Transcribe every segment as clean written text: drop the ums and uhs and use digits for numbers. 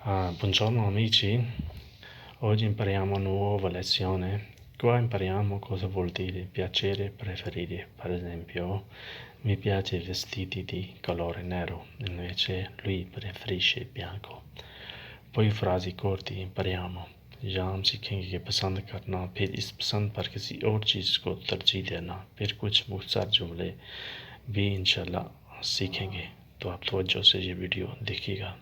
Buongiorno amici, oggi impariamo una nuova lezione. Qua impariamo cosa vuol dire piacere preferire. Per esempio, mi piace i vestiti di colore nero, invece lui preferisce bianco. Poi frasi corti impariamo. یا ہم سیکھیں گے کہ پسند کرنا، پھر اس پسند پر کسی اور چیز کو ترجیح دینا، پھر کچھ مختصر جملے بھی انشاءاللہ سیکھیں گے. تو آپ توجہ سے یہ ویڈیو دیکھیے گا.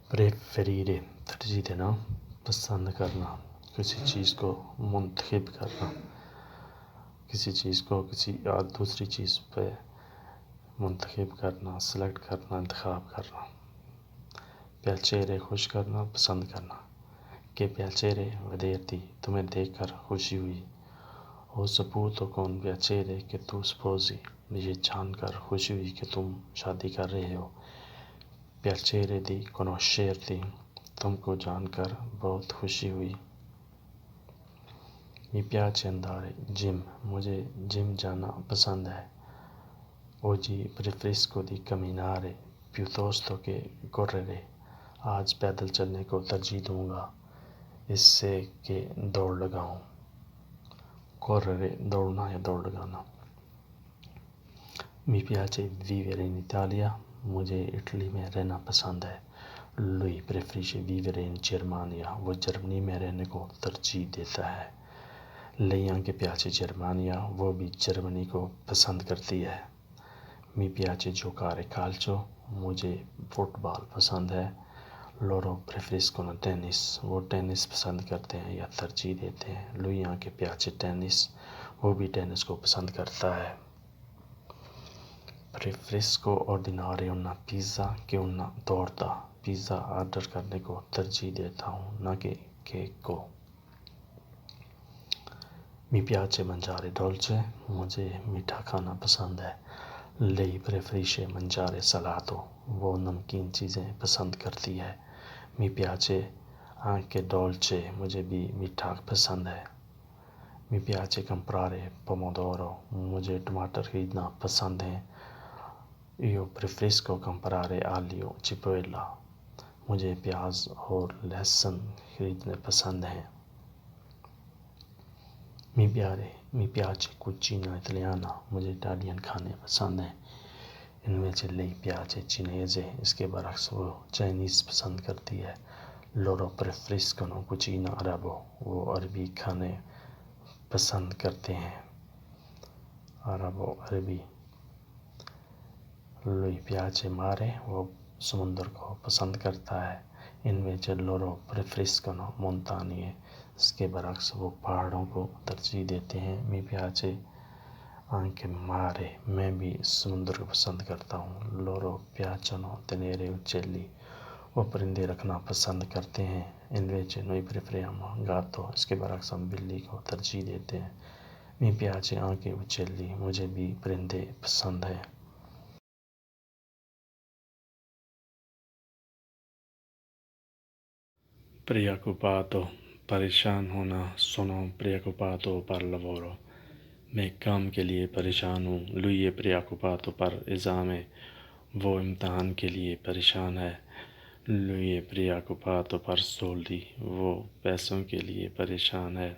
پریفریرے ترجیح دینا، پسند کرنا، کسی چیز کو منتخب کرنا، کسی چیز کو کسی دوسری چیز پہ منتخب کرنا، سلیکٹ کرنا، انتخاب کرنا. piacere خوش کرنا، پسند کرنا. کہ piacere vederti تمہیں دیکھ کر خوشی ہوئی. ho saputo con piacere che tu sposi مجھے جان کر خوشی ہوئی کہ تم شادی کر رہے ہو. piacere di conoscerti تم کو جان کر بہت خوشی ہوئی. mi piace andare جم مجھے جم جانا پسند ہے. oggi preferisco di camminare piuttosto che correre آج پیدل چلنے کو ترجیح دوں گا اس سے کہ دوڑ لگاؤں. correre دوڑنا یا دوڑ لگانا. mi piace vivere in Italia مجھے اٹلی میں رہنا پسند ہے. lui preferisce vivere in Germania وہ جرمنی میں رہنے کو ترجیح دیتا ہے. lei anche piace Germania وہ بھی جرمنی کو پسند کرتی ہے. mi piace giocare calcio مجھے فٹ بال پسند ہے. loro preferiscono tennis وہ ٹینس پسند کرتے ہیں یا ترجیح دیتے ہیں. lui anche piace tennis وہ بھی ٹینس کو پسند کرتا ہے. preferisco ordinare una pizza che una torta pizza order کرنے کو ترجیح دیتا ہوں نہ کہ کیک کو. mi piace mangiare dolce مجھے میٹھا کھانا پسند ہے. lei preferisce mangiare salato وہ نمکین چیزیں پسند کرتی ہے. mi piace anche dolce مجھے بھی میٹھا پسند ہے. mi piace comprare pomodoro مجھے ٹماٹر خریدنا پسند ہے. io preferisco comprare aglio cipolla مجھے پیاز اور لہسن خریدنے پسند ہیں. mi piace cucina italiana مجھے اٹالین کھانے پسند ہیں. invece lei piace cinese اس کے برعکس وہ چائنیز پسند کرتی ہے. loro preferiscono cucina arabo وہ عربی کھانے پسند کرتے ہیں. عربی. lui piace mare وہ سمندر کو پسند کرتا ہے. invece loro preferiscono montagne اس کے برعکس وہ پہاڑوں کو ترجیح دیتے ہیں. mi piace anche mare میں بھی سمندر کو پسند کرتا ہوں. loro piacciono tenere uccelli وہ پرندے رکھنا پسند کرتے ہیں. invece noi preferiamo gatto اس کے برعکس ہم بلی کو ترجیح دیتے ہیں. mi piace anche uccelli مجھے بھی پرندے پسند ہیں. preoccupato پریشان ہونا. sono preoccupato per lavoro میں کام کے لیے پریشان ہوں. lui è preoccupato per esame وہ امتحان کے لیے پریشان ہے. lui è preoccupato per soldi وہ پیسوں کے لیے پریشان ہے.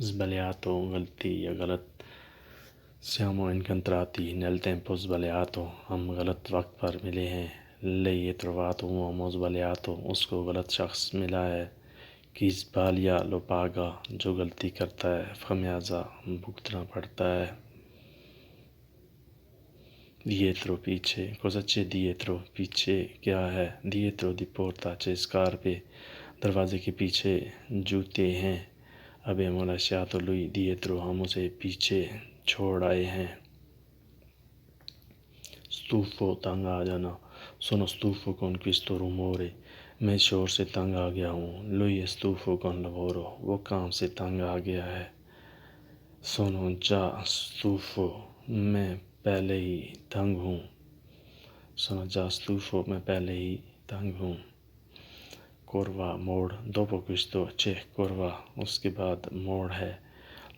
sbagliato غلطی یا غلط. siamo incontrati nel tempo sbagliato ہم غلط وقت پر ملے ہیں. lei è trovato un uomo sbagliato اس کو غلط شخص ملا ہے. chi sbaglia lo paga جو غلطی کرتا ہے خمیازہ بھگتنا پڑتا ہے. dietro پیچھے. cosa c'è dietro پیچھے کیا ہے. dietro di porta c'è scarpe دروازے کے پیچھے جوتے ہیں. abbiamo lasciato lui dietro ہم اسے پیچھے چھوڑ آئے ہیں. stufo تنگ آ جانا. sono stufo con questo rumore میں شور سے تنگ آ گیا ہوں. lui è stufo con lavoro وہ کام سے تنگ آ گیا ہے. sono già stufo میں پہلے ہی تنگ ہوں. sono già stufo میں پہلے ہی تنگ ہوں. curva موڑ. dopo questo c'è curva اس کے بعد موڑ ہے.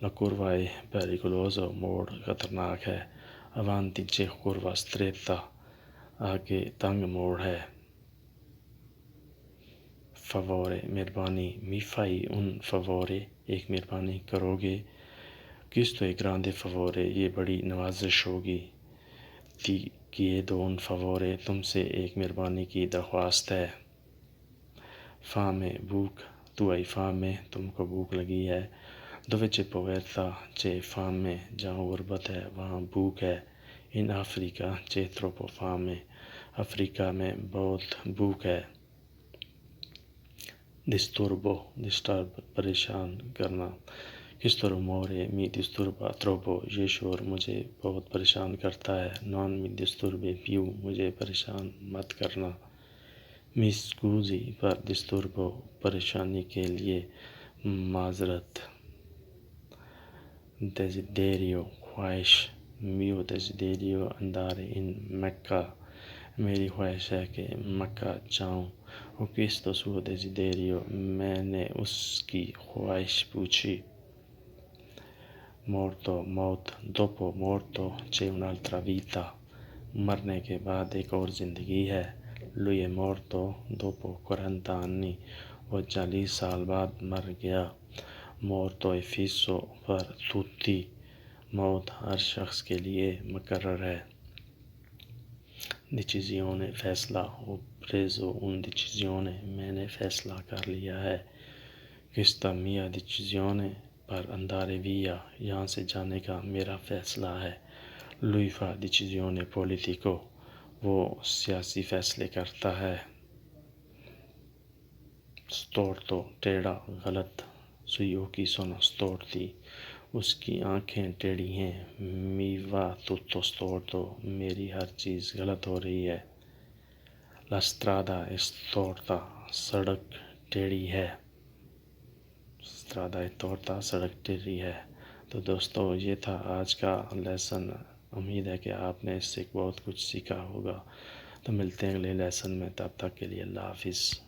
La curva è pericolosa, موڑ خطرناک ہے. Avanti c'è curva stretta, آگے تنگ موڑ ہے. Favore, مہربانی. Mi fai un favore, ایک مہربانی کرو گے. Questo è grande favore, یہ بڑی نوازش ہوگی. Ti chiedo un favore, تم سے ایک مہربانی کی درخواست ہے. Fame, بھوک. Tu hai fame, تم کو بھوک لگی ہے. Dove c'è povertà, c'è fame, جہاں غربت ہے وہاں بھوک ہے. In Africa c'è troppo fame, افریقہ میں بہت بھوک ہے. disturb پریشان کرنا. Questo rumore mi disturba troppo, یہ شور مجھے بہت پریشان کرتا ہے. Non mi disturbi più, مجھے پریشان مت کرنا. Mi scusi per disturbo, پریشانی کے لیے معذرت. Desiderio, خواہش. Mio desiderio andare in Mecca, میری خواہش ہے کہ مکہ جاؤں. Ho chiesto suo desiderio, میں نے اس کی خواہش پوچھی. Morto, موت. Dopo morto c'è un'altra vita, مرنے کے بعد ایک اور زندگی ہے. Lui è morto dopo 40 anni, وہ 40 سال بعد مر گیا. Morto è fisso per tutti, موت ہر شخص کے لیے مقرر ہے. Decisione, فیصلہ. Ho preso una decisione, میں نے فیصلہ کر لیا ہے. Questa mia decisione per andare via, یہاں سے جانے کا میرا فیصلہ ہے. Lui fa decisione politico, وہ سیاسی فیصلے کرتا ہے. Storto, ٹیڑھا, غلط. Suoi occhi sono storti, اس کی آنکھیں ٹیڑھی ہیں. Mi va tutto storto, میری ہر چیز غلط ہو رہی ہے. La strada è storta, سڑک ٹیڑھی ہے. strada è storta, سڑک ٹیڑھی ہے. تو دوستو یہ تھا آج کا لیسن. امید ہے کہ آپ نے اس سے بہت کچھ سیکھا ہوگا. تو ملتے ہیں اگلے لیسن میں، تب تک کے لیے اللہ حافظ.